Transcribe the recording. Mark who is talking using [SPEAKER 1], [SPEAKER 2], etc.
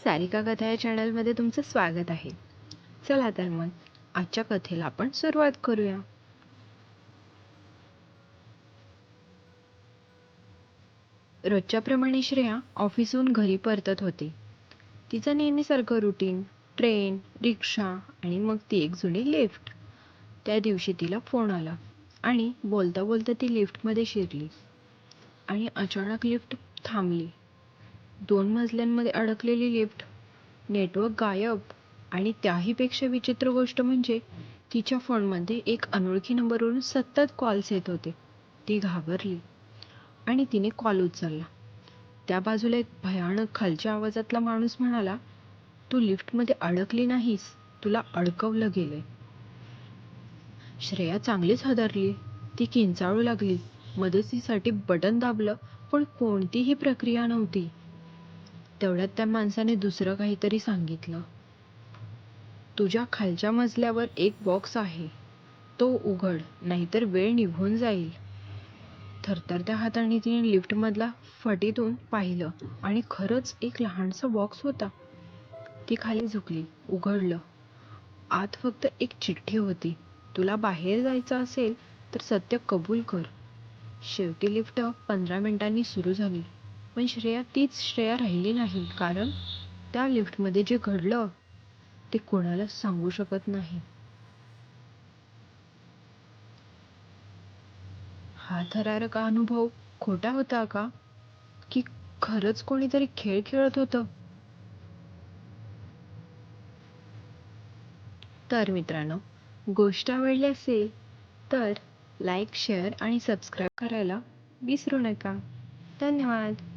[SPEAKER 1] सारिका कथा या चॅनलमध्ये तुमचं स्वागत आहे. चला तर मग आजच्या कथेला आपण सुरुवात करूया. रोजच्या प्रमाणे श्रेया ऑफिसहून घरी परतत होती. तिचं नेहमीसारखं रुटीन, ट्रेन, रिक्षा आणि मग ती एक जुनी लिफ्ट. त्या दिवशी तिला फोन आला आणि बोलता बोलता ती लिफ्टमध्ये शिरली आणि अचानक लिफ्ट थांबली. 2 मजल्यांमध्ये अडकलेली लिफ्ट, नेटवर्क गायब आणि त्याहीपेक्षा विचित्र गोष्ट म्हणजे तिच्या फोनमध्ये एक अनोळखी नंबरवरून सतत कॉल्स येत होते. ती घाबरली आणि तिने कॉल उचलला. त्या बाजूला एक भयानक खालच्या आवाजातला माणूस म्हणाला, "तू लिफ्टमध्ये अडकली नाहीस, तुला अडकवलं गेलंय." श्रेया चांगलीच हादरली. ती किंचाळू लागली. मदतीसाठी बटन दाबलं पण कोणतीही प्रक्रिया नव्हती. तेवढ्यात त्या माणसाने दुसरं काहीतरी सांगितलं. "तुझ्या खालच्या मजल्यावर एक बॉक्स आहे, तो उघड, नाहीतर वेळ निघून जाईल." थरथरत्या हाताने तिने लिफ्टमधला फटीतून पाहिलं आणि खरंच एक लहानसा बॉक्स होता. ती खाली झुकली, उघडलं. आत फक्त एक चिठ्ठी होती. "तुला बाहेर जायचं असेल तर सत्य कबूल कर." शेवटी लिफ्ट 15 मिनिटांनी सुरू झाली. पण श्रेया तीच श्रेया राहिली नाही, कारण त्या लिफ्टमध्ये जे घडलं ते कोणालाच सांगू शकत नाही. हा थरारक अनुभव खोटा होता का, की खरंच कोणीतरी खेळ खेळत होतं? तर मित्रांनो, गोष्ट आवडली असेल तर लाईक, शेअर आणि सबस्क्राईब करायला विसरू नका. धन्यवाद.